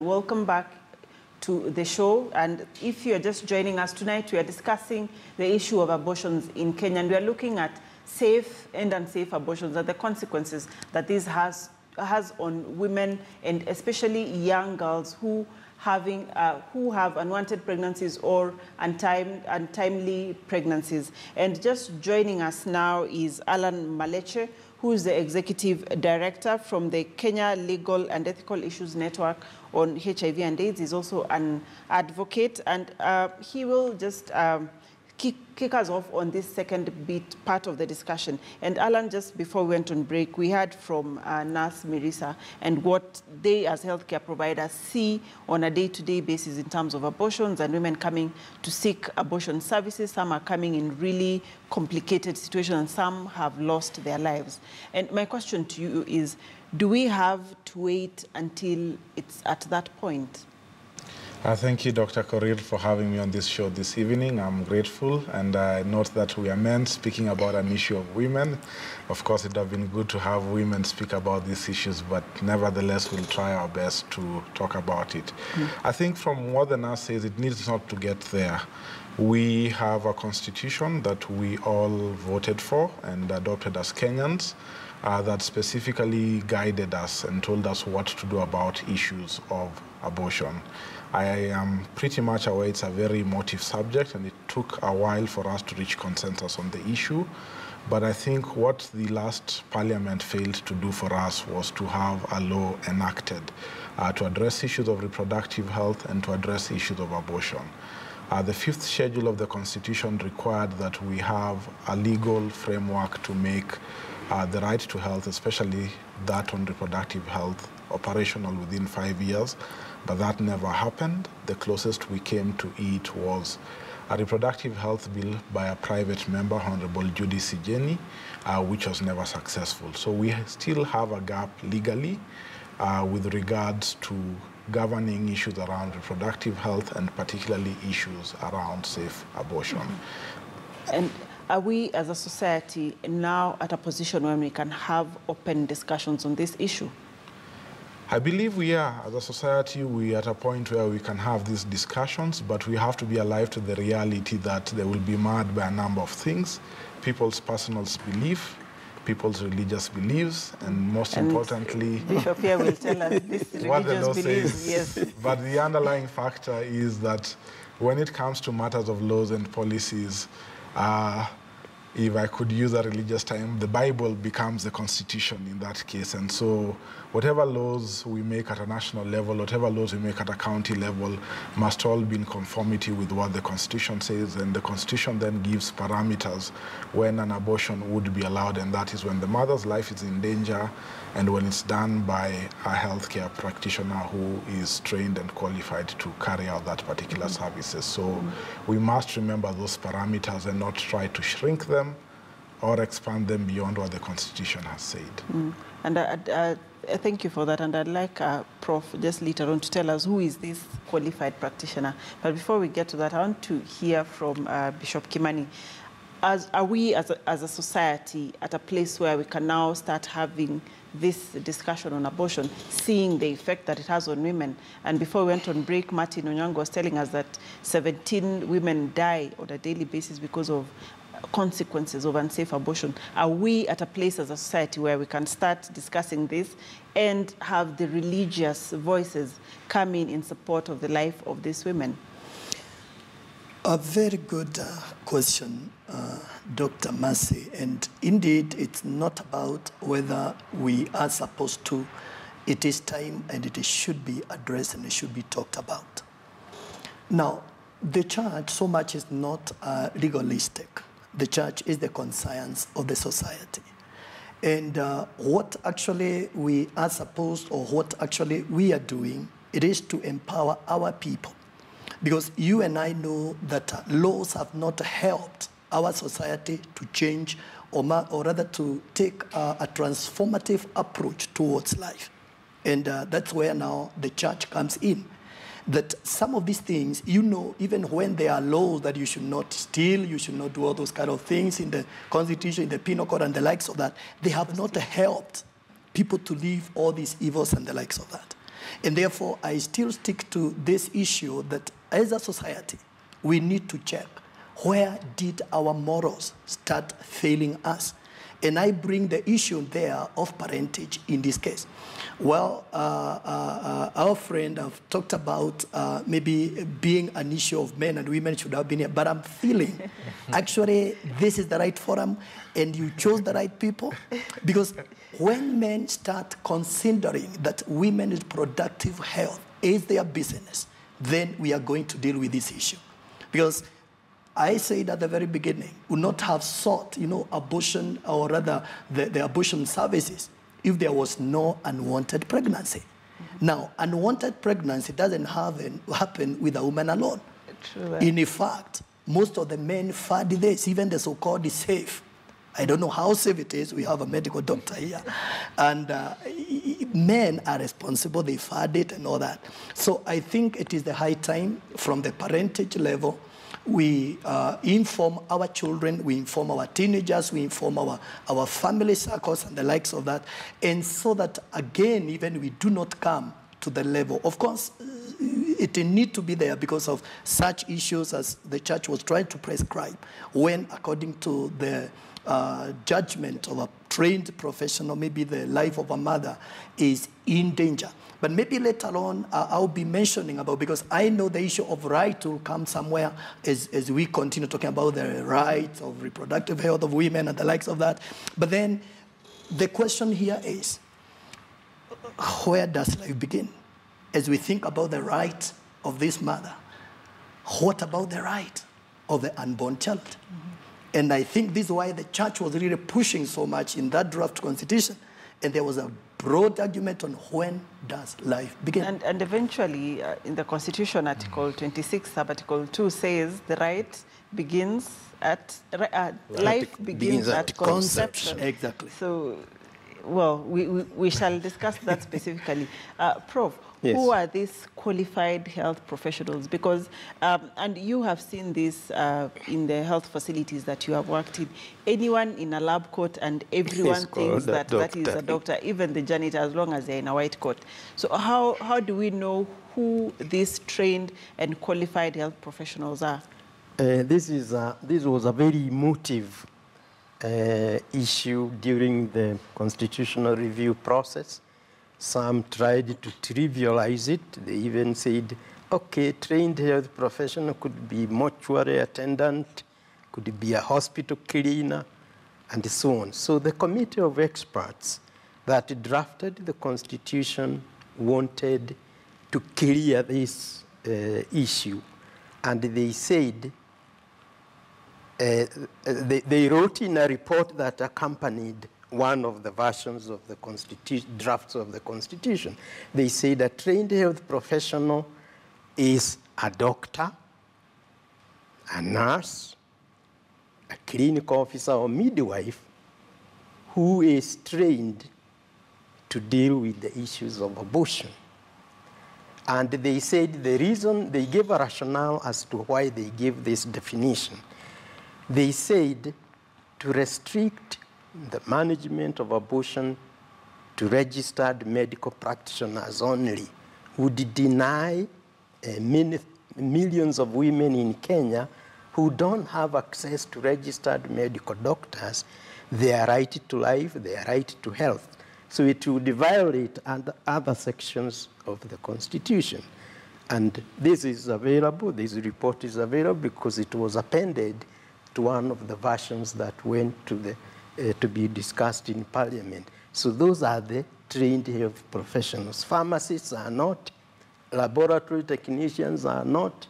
Welcome back to the show. And if you're just joining us tonight, we are discussing the issue of abortions in Kenya. And we are looking at safe and unsafe abortions and the consequences that this has on women, and especially young girls who have unwanted pregnancies or untimely pregnancies. And just joining us now is Alan Maleche, who is the Executive Director from the Kenya Legal and Ethical Issues Network on HIV and AIDS. He's also an advocate, and he will just kick us off on this second part of the discussion. And Alan, just before we went on break, we heard from Nurse Mirisa and what they as healthcare providers see on a day-to-day basis in terms of abortions and women coming to seek abortion services. Some are coming in really complicated situations, and some have lost their lives. And my question to you is, do we have to wait until it's at that point? Thank you, Dr. Korir, for having me on this show this evening. I'm grateful, and I note that we are men speaking about an issue of women. Of course, it would have been good to have women speak about these issues, but nevertheless, we'll try our best to talk about it. I think from what the nurse says, it needs not to get there. We have a constitution that we all voted for and adopted as Kenyans that specifically guided us and told us what to do about issues of abortion. I am pretty much aware it's a very emotive subject, and it took a while for us to reach consensus on the issue. But I think what the last parliament failed to do for us was to have a law enacted to address issues of reproductive health and to address issues of abortion. The fifth schedule of the Constitution required that we have a legal framework to make the right to health, especially that on reproductive health, operational within 5 years. But that never happened. The closest we came to it was a reproductive health bill by a private member, Honorable Judy Sijeni, which was never successful. So we still have a gap legally with regards to governing issues around reproductive health and particularly issues around safe abortion. And are we as a society now at a position where we can have open discussions on this issue? I believe we are. As a society, we are at a point where we can have these discussions, but we have to be alive to the reality that they will be marred by a number of things: people's personal belief, people's religious beliefs, and most importantly, Bishop here will tell us this what the law religious beliefs. says. Yes. But the underlying factor is that when it comes to matters of laws and policies, if I could use a religious term, the Bible becomes the constitution in that case. And so whatever laws we make at a national level, whatever laws we make at a county level, must all be in conformity with what the Constitution says. And the Constitution then gives parameters when an abortion would be allowed, and that is when the mother's life is in danger and when it's done by a healthcare practitioner who is trained and qualified to carry out that particular services. So we must remember those parameters and not try to shrink them or expand them beyond what the Constitution has said. And thank you for that. And I'd like Prof. just later on to tell us who is this qualified practitioner. But before we get to that, I want to hear from Bishop Kimani. Are we as a society at a place where we can now start having this discussion on abortion, seeing the effect that it has on women? And before we went on break, Martin Onyango was telling us that 17 women die on a daily basis because of consequences of unsafe abortion. Are we at a place as a society where we can start discussing this and have the religious voices come in support of the life of these women? A very good question, Dr. Mercy. And indeed, it's not about whether we are supposed to. It is time, and it should be addressed, and it should be talked about. Now, the church so much is not legalistic. The church is the conscience of the society. And what actually we are supposed, or what actually we are doing, it is to empower our people. Because you and I know that laws have not helped our society to change, or rather to take a transformative approach towards life. And that's where now the church comes in. That some of these things, you know, even when there are laws that you should not steal, you should not do all those kind of things in the Constitution, in the Penal Code and the likes of that, they have not helped people to leave all these evils and the likes of that. And therefore, I still stick to this issue that as a society, we need to check where did our morals start failing us. And I bring the issue there of parentage in this case. Well, our friend have talked about maybe being an issue of men and women should have been here, but I'm feeling actually this is the right forum and you chose the right people, because when men start considering that women's productive health is their business, then we are going to deal with this issue. Because I said at the very beginning, would not have sought, abortion, or rather the abortion services if there was no unwanted pregnancy. Now, unwanted pregnancy doesn't happen with a woman alone. True. In fact, most of the men fad this, even the so-called safe. I don't know how safe it is. We have a medical doctor here. And men are responsible. They fad it and all that. So I think it is the high time from the parentage level, we inform our children, we inform our teenagers, we inform our family circles and the likes of that. And so that, again, even we do not come to the level. Of course, it need to be there because of such issues as the church was trying to prescribe when, according to the judgment of a trained professional, maybe the life of a mother is in danger. But maybe later on, I'll be mentioning about, because I know the issue of right will come somewhere as we continue talking about the rights of reproductive health of women and the likes of that. But then the question here is, where does life begin? As we think about the right of this mother, what about the right of the unborn child? Mm-hmm. And I think this is why the church was really pushing so much in that draft constitution. And there was a broad argument on when does life begin. And eventually, in the Constitution, Article 26, Sub-Article 2 says the right begins at, life begins at conception. Exactly. So, well, we shall discuss that specifically. Prof, yes. Who are these qualified health professionals? Because, and you have seen this in the health facilities that you have worked in. Anyone in a lab coat and everyone thinks that that is a doctor, even the janitor, as long as they're in a white coat. So how do we know who these trained and qualified health professionals are? This was a very emotive issue during the constitutional review process. Some tried to trivialize it. They even said, okay, trained health professional could be mortuary attendant, could be a hospital cleaner, and so on. So the committee of experts that drafted the Constitution wanted to clear this issue. And they said, they wrote in a report that accompanied one of the versions of the drafts of the Constitution. They say that trained health professional is a doctor, a nurse, a clinical officer or midwife who is trained to deal with the issues of abortion. And they said the reason, they gave a rationale as to why they gave this definition. They said to restrict the management of abortion to registered medical practitioners only would deny millions of women in Kenya who don't have access to registered medical doctors their right to life, their right to health. So it would violate other sections of the Constitution. And this is available, this report is available because it was appended to one of the versions that went to be discussed in Parliament. So those are the trained health professionals. Pharmacists are not, laboratory technicians are not,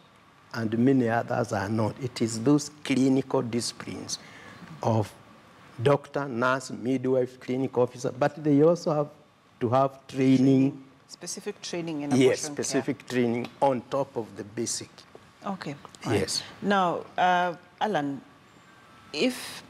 and many others are not. It is those clinical disciplines of doctor, nurse, midwife, clinic officer, but they also have to have training. Specific training in abortion Yes, specific care. Training on top of the basic. Okay. Yes. Right. Now, Alan, if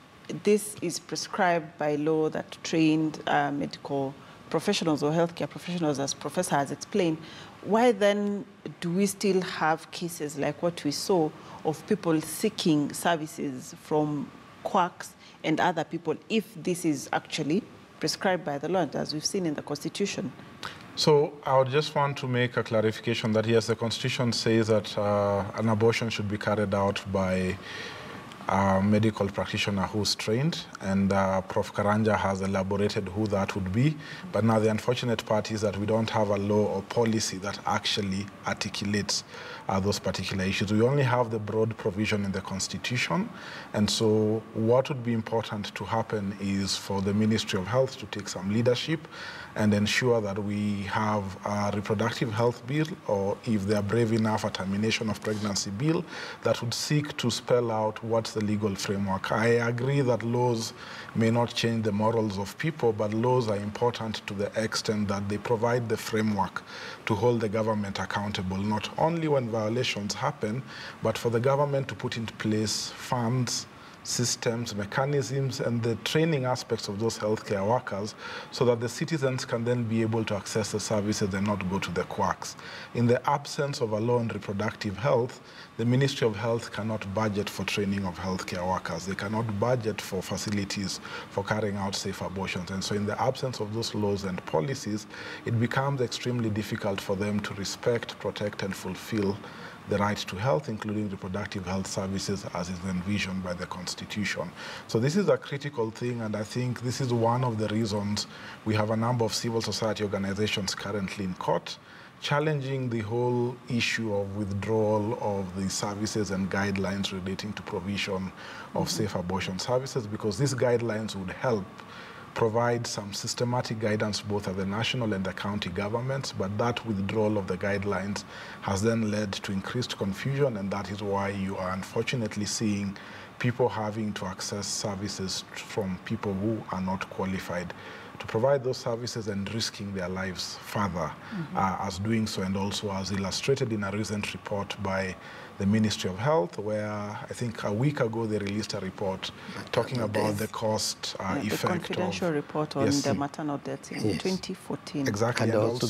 this is prescribed by law that trained medical professionals or healthcare professionals, as Professor has explained, why then do we still have cases like what we saw of people seeking services from quacks and other people if this is actually prescribed by the law, as we've seen in the Constitution? So I would just want to make a clarification that yes, the Constitution says that an abortion should be carried out by a medical practitioner who's trained, and Prof. Karanja has elaborated who that would be. But now the unfortunate part is that we don't have a law or policy that actually articulates those particular issues. We only have the broad provision in the Constitution. And so what would be important to happen is for the Ministry of Health to take some leadership and ensure that we have a reproductive health bill, or if they are brave enough, a termination of pregnancy bill that would seek to spell out what's the legal framework. I agree that laws may not change the morals of people, but laws are important to the extent that they provide the framework to hold the government accountable, not only when violations happen, but for the government to put into place funds, systems, mechanisms, and the training aspects of those healthcare workers so that the citizens can then be able to access the services and not go to the quacks. In the absence of a law on reproductive health, the Ministry of Health cannot budget for training of healthcare workers. They cannot budget for facilities for carrying out safe abortions. And so in the absence of those laws and policies, it becomes extremely difficult for them to respect, protect, and fulfill the right to health, including reproductive health services as is envisioned by the Constitution. So this is a critical thing, and I think this is one of the reasons we have a number of civil society organizations currently in court challenging the whole issue of withdrawal of the services and guidelines relating to provision of safe abortion services, because these guidelines would help provide some systematic guidance both at the national and the county governments, but that withdrawal of the guidelines has then led to increased confusion, and that is why you are unfortunately seeing people having to access services from people who are not qualified to provide those services and risking their lives further as doing so, and also as illustrated in a recent report by the Ministry of Health, where I think a week ago they released a report talking about the cost effect. The confidential report on the maternal deaths in 2014. Exactly, and also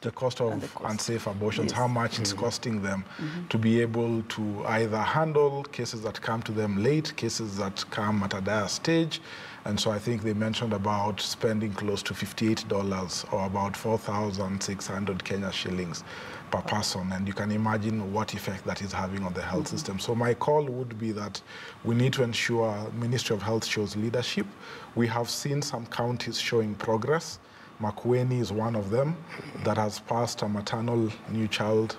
the cost of unsafe abortions, how much it's costing them to be able to either handle cases that come to them late, cases that come at a dire stage. And so I think they mentioned about spending close to $58 or about 4,600 Kenya shillings per person. And you can imagine what effect that is having on the health system. So my call would be that we need to ensure Ministry of Health shows leadership. We have seen some counties showing progress. Makueni is one of them that has passed a maternal new child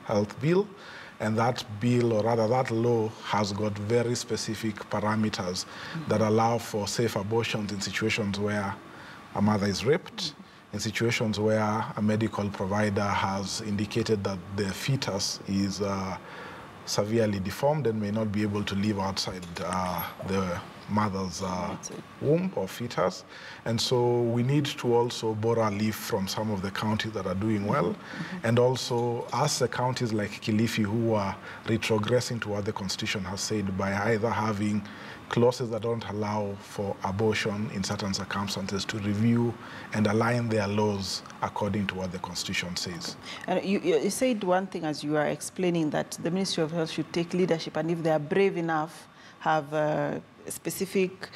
health bill. And that bill, or rather that law, has got very specific parameters that allow for safe abortions in situations where a mother is raped, in situations where a medical provider has indicated that the fetus is severely deformed and may not be able to live outside the mother's womb or fetus. And so we need to also borrow a leaf from some of the counties that are doing well, and also ask the counties like Kilifi, who are retrogressing to what the Constitution has said by either having clauses that don't allow for abortion in certain circumstances, to review and align their laws according to what the Constitution says. And you said one thing as you are explaining, that the Ministry of Health should take leadership, and if they are brave enough, have a specific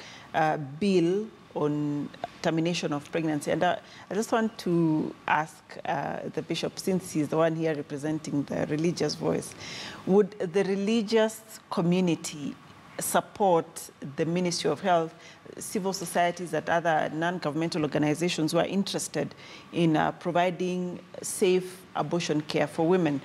bill on termination of pregnancy. And I just want to ask the Bishop, since he's the one here representing the religious voice, would the religious community support the Ministry of Health, civil societies and other non-governmental organizations who are interested in providing safe abortion care for women?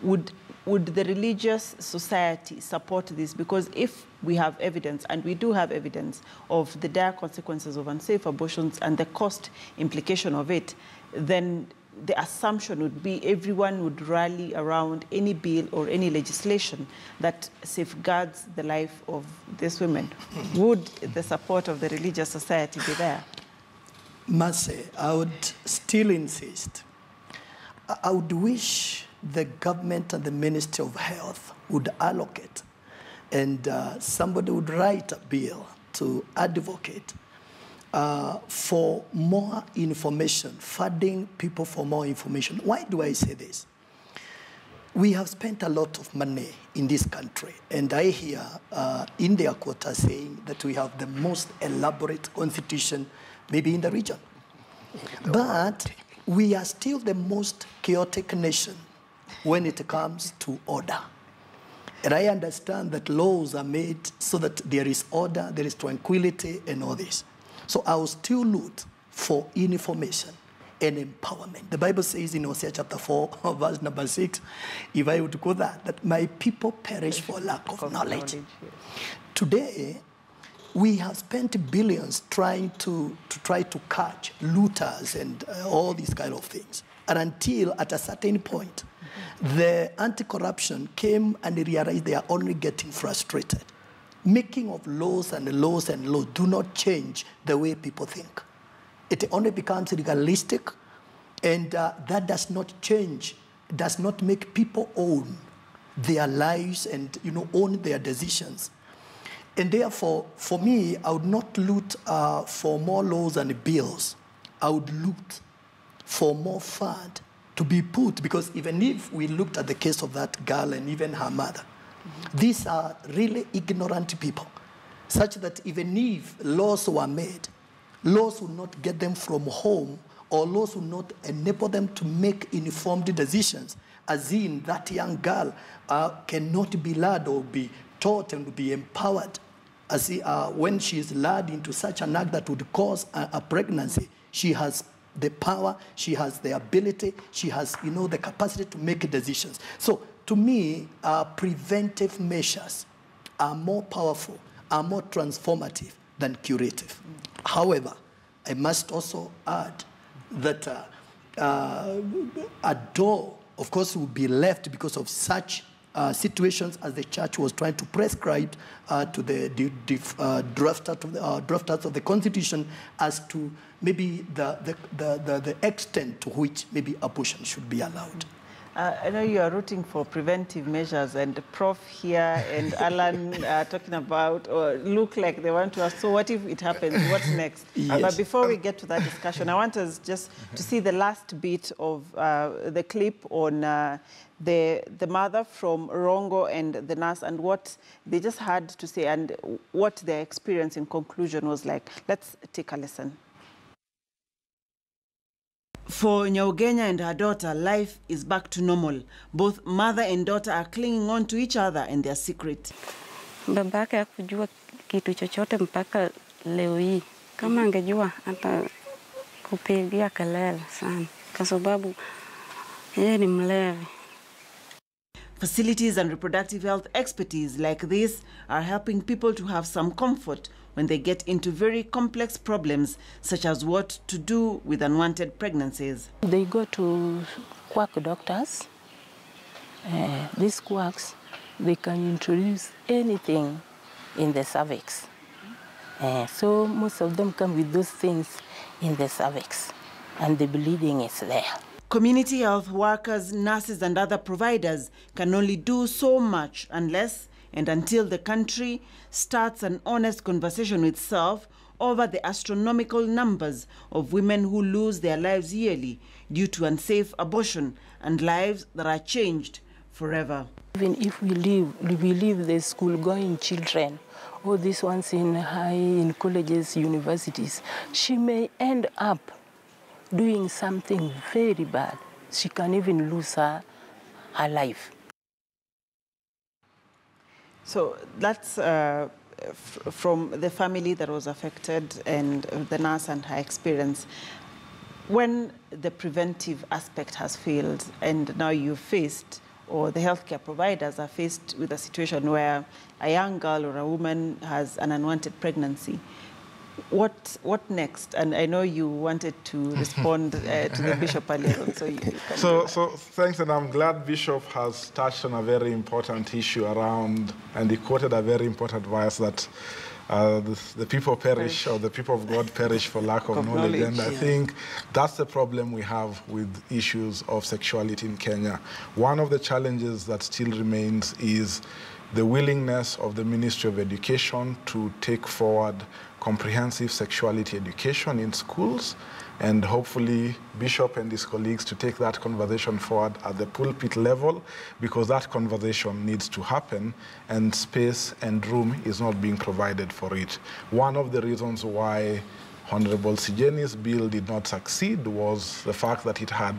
Would the religious society support this? Because if we have evidence, and we do have evidence, of the dire consequences of unsafe abortions and the cost implication of it, then the assumption would be everyone would rally around any bill or any legislation that safeguards the life of these women. Would the support of the religious society be there? Mercy, I would still insist. I would wish the government and the Ministry of Health would allocate, and somebody would write a bill to advocate for more information, funding people for more information. Why do I say this? We have spent a lot of money in this country, and I hear in their quota saying that we have the most elaborate constitution maybe in the region. But we are still the most chaotic nation when it comes to order. And I understand that laws are made so that there is order, there is tranquility, and all this. So I will still look for information and empowerment. The Bible says in Hosea chapter 4, verse number 6, if I would go that my people perish for lack of knowledge. Yes. Today, we have spent billions trying to catch looters and all these kind of things. And until at a certain point, the anti-corruption came and realized they are only getting frustrated. Making of laws and laws and laws do not change the way people think. It only becomes legalistic, and that does not change, does not make people own their lives and own their decisions. And therefore, for me, I would not look for more laws and bills. I would look for more fund to be put, because even if we looked at the case of that girl and even her mother, these are really ignorant people, such that even if laws were made, laws will not get them from home, or laws will not enable them to make informed decisions, as in that young girl cannot be led or be taught and be empowered. As when she is led into such an act that would cause a pregnancy, she has the power, she has the ability, she has the capacity to make decisions. So to me, preventive measures are more powerful, are more transformative than curative. However, I must also add that a door, of course, will be left because of such situations as the church was trying to prescribe to the drafters of the Constitution as to maybe the extent to which maybe abortion should be allowed. I know you are rooting for preventive measures, and Prof here and Alan are talking about, or look like they want to ask, so what if it happens? What's next? Yes. But before we get to that discussion, I want us just to see the last bit of the clip on the mother from Rongo and the nurse, and what they just had to say and what their experience in conclusion was like. Let's take a listen. For Nyaugenya and her daughter, life is back to normal. Both mother and daughter are clinging on to each other and their secret. Babake hakujua kitu chochote mpaka leo hii. Kama angejua hata kupigia kelele sana kwa sababu yeye ni mlevi. Facilities and reproductive health expertise like this are helping people to have some comfort when they get into very complex problems, such as what to do with unwanted pregnancies. They go to quack doctors. These quacks, they can introduce anything in the cervix. So most of them come with those things in the cervix, and the bleeding is there. Community health workers, nurses and other providers can only do so much unless and until the country starts an honest conversation with itself over the astronomical numbers of women who lose their lives yearly due to unsafe abortion, and lives that are changed forever. Even if we leave the school-going children, or these ones in colleges, universities, she may end up doing something very bad. She can even lose her life. So that's from the family that was affected and the nurse and her experience. When the preventive aspect has failed and now you've faced, or the healthcare providers are faced with a situation where a young girl or a woman has an unwanted pregnancy, what next? And I know you wanted to respond to the Bishop earlier on, so you can So thanks, and I'm glad Bishop has touched on a very important issue around, and he quoted a very important verse that the people perish, or the people of God perish for lack of knowledge. And I think that's the problem we have with issues of sexuality in Kenya. One of the challenges that still remains is the willingness of the Ministry of Education to take forward comprehensive sexuality education in schools, and hopefully Bishop and his colleagues to take that conversation forward at the pulpit level, because that conversation needs to happen and space and room is not being provided for it. One of the reasons why Honorable Sijeni's bill did not succeed was the fact that it had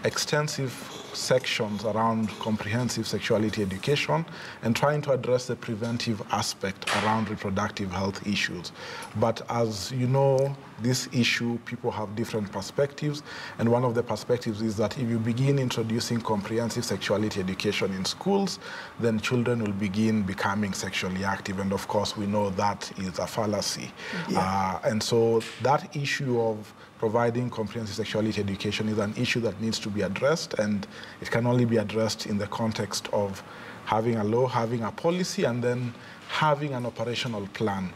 extensive sections around comprehensive sexuality education and trying to address the preventive aspect around reproductive health issues. But as you know, this issue, people have different perspectives, and one of the perspectives is that if you begin introducing comprehensive sexuality education in schools, then children will begin becoming sexually active, and of course we know that is a fallacy. Yeah. And so that issue of providing comprehensive sexuality education is an issue that needs to be addressed, and it can only be addressed in the context of having a law, having a policy, and then having an operational plan,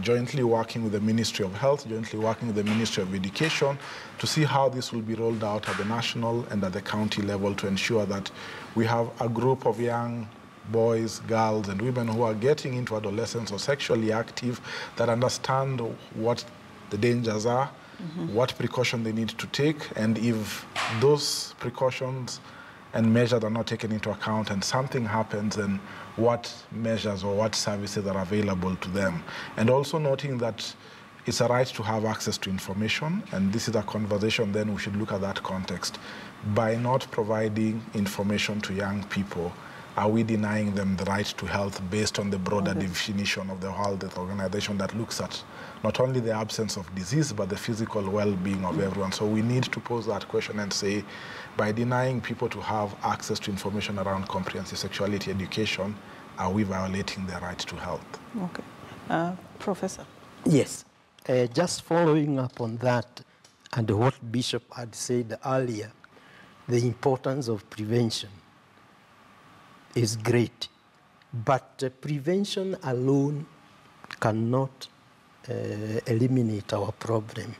jointly working with the Ministry of Health, jointly working with the Ministry of Education to see how this will be rolled out at the national and at the county level to ensure that we have a group of young boys, girls, and women who are getting into adolescence or sexually active that understand what the dangers are, what precaution they need to take, and if those precautions and measures are not taken into account and something happens, then what measures or what services are available to them. And also noting that it's a right to have access to information, and this is a conversation then we should look at that context. By not providing information to young people, are we denying them the right to health based on the broader definition of the World Health Organization that looks at not only the absence of disease, but the physical well-being of everyone? So we need to pose that question and say, by denying people to have access to information around comprehensive sexuality education, are we violating their right to health? Okay. Professor? Yes. Just following up on that and what Bishop had said earlier, the importance of prevention is great, but prevention alone cannot eliminate our problem.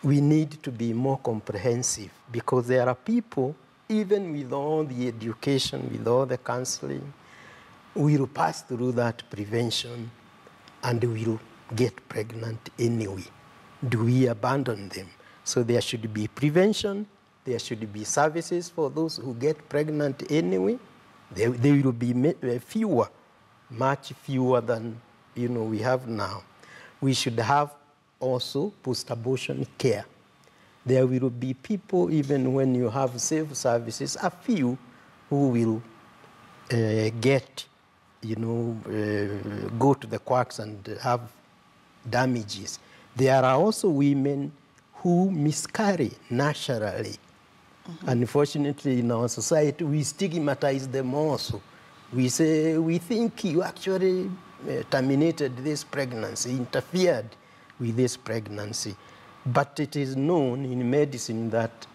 We need to be more comprehensive, because there are people, even with all the education, with all the counseling, will pass through that prevention and will get pregnant anyway. Do we abandon them? So there should be prevention, there should be services for those who get pregnant anyway. There will be fewer, much fewer than we have now. We should have also post-abortion care. There will be people, even when you have safe services, a few who will get, go to the quacks and have damages. There are also women who miscarry naturally. Unfortunately, in our society, we stigmatize them also. We say, we think you actually terminated this pregnancy, interfered with this pregnancy. But it is known in medicine that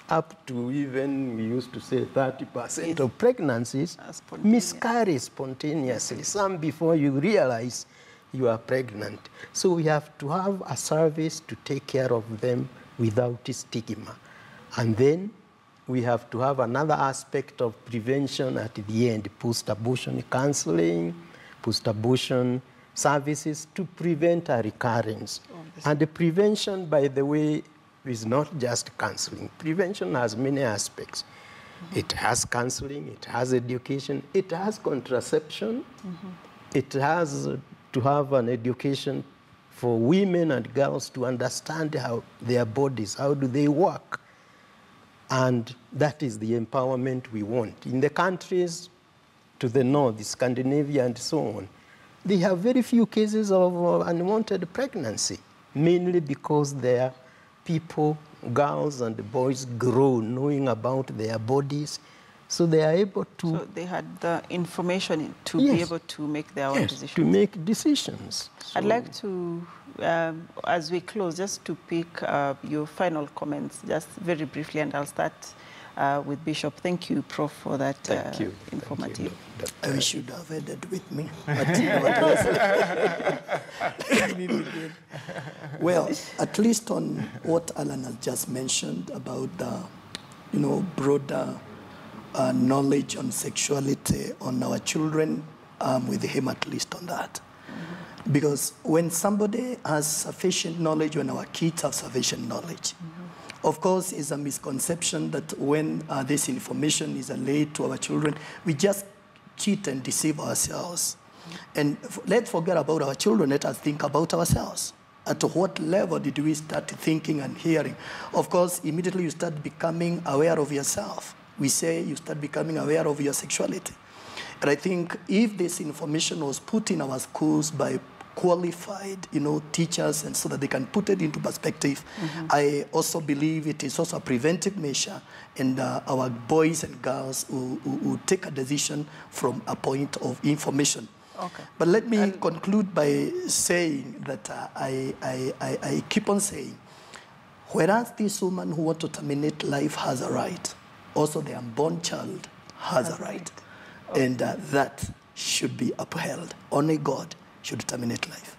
up to even, we used to say 30% of pregnancies miscarry spontaneously, some before you realize you are pregnant. So we have to have a service to take care of them without stigma. And then we have to have another aspect of prevention at the end, post-abortion counseling, post-abortion services to prevent a recurrence. And the prevention, by the way, is not just counseling. Prevention has many aspects. It has counseling, it has education, it has contraception, it has to have an education for women and girls to understand how their bodies, how do they work. And that is the empowerment we want. In the countries to the north, Scandinavia and so on, they have very few cases of unwanted pregnancy, mainly because their people, girls and boys, grow knowing about their bodies, so they are able to... So they had the information to be able to make their own decisions. to make decisions. So I'd like to, as we close, just to pick your final comments, just very briefly, and I'll start with Bishop. Thank you, Prof, for that informative. I wish you'd have had it with me. Well, at least on what Alan has just mentioned about the, broader knowledge on sexuality on our children, with him at least on that. Because when somebody has sufficient knowledge, when our kids have sufficient knowledge, of course, it's a misconception that when this information is relayed to our children, we just cheat and deceive ourselves. And let's forget about our children. Let us think about ourselves. At what level did we start thinking and hearing? Of course, immediately you start becoming aware of yourself. We say you start becoming aware of your sexuality. And I think if this information was put in our schools by qualified, teachers, and so that they can put it into perspective, I also believe it is also a preventive measure, and our boys and girls who take a decision from a point of information. Okay. But let me conclude by saying that I keep on saying, whereas this woman who wants to terminate life has a right, also the unborn child has a right. Okay. And that should be upheld. Only God should terminate life.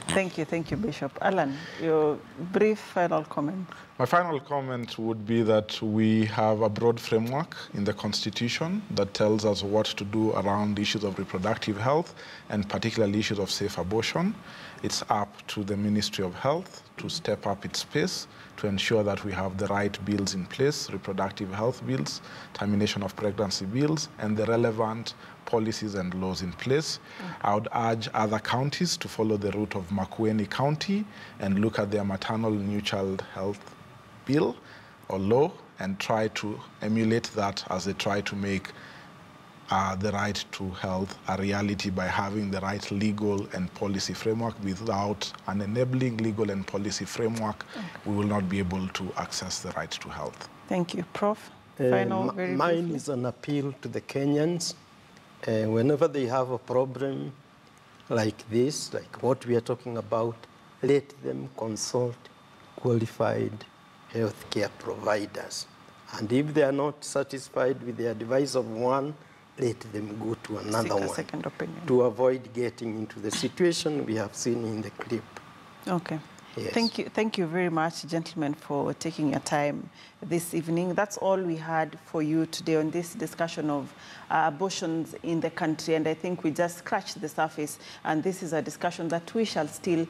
Thank you, Bishop. Alan, your brief final comment. My final comment would be that we have a broad framework in the Constitution that tells us what to do around issues of reproductive health and particularly issues of safe abortion. It's up to the Ministry of Health to step up its pace to ensure that we have the right bills in place, reproductive health bills, termination of pregnancy bills, and the relevant policies and laws in place. I would urge other counties to follow the route of Makueni County and look at their maternal new child health bill or law and try to emulate that as they try to make the right to health a reality by having the right legal and policy framework. Without an enabling legal and policy framework, we will not be able to access the right to health. Thank you. Prof, final, very mine briefly. is an appeal to the Kenyans. Whenever they have a problem like this, like what we are talking about, let them consult qualified healthcare providers. And if they are not satisfied with the advice of one, let them go to another one. Second opinion. To avoid getting into the situation we have seen in the clip. Okay. Yes. Thank you very much, gentlemen, for taking your time this evening. That's all we had for you today on this discussion of abortions in the country, and I think we just scratched the surface, and this is a discussion that we shall still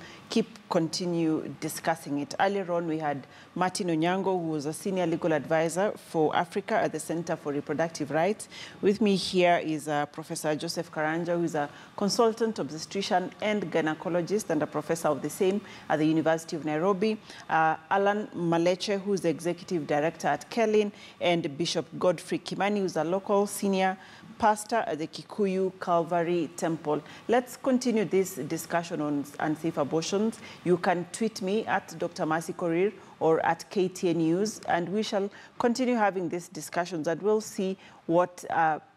continue discussing it. Earlier on, we had Martin Onyango, who was a senior legal advisor for Africa at the Center for Reproductive Rights. With me here is Professor Joseph Karanja, who is a consultant obstetrician and gynecologist and a professor of the same at the University of Nairobi. Alan Maleche, who is the executive director at Kelin, and Bishop Godfrey Kimani, who is a local senior pastor at the Kikuyu Calvary Temple. Let's continue this discussion on unsafe abortions. You can tweet me at Dr. Mercy Korir or at KTN News, and we shall continue having these discussions, and we'll see what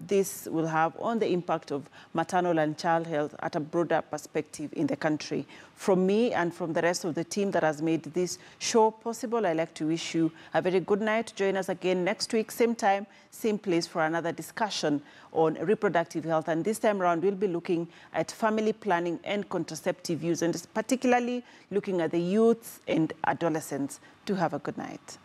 this will have on the impact of maternal and child health at a broader perspective in the country. From me and from the rest of the team that has made this show possible, I'd like to wish you a very good night. Join us again next week, same time, same place, for another discussion on reproductive health. And this time around, we'll be looking at family planning and contraceptive use, and particularly looking at the youths and adolescents. Do have a good night.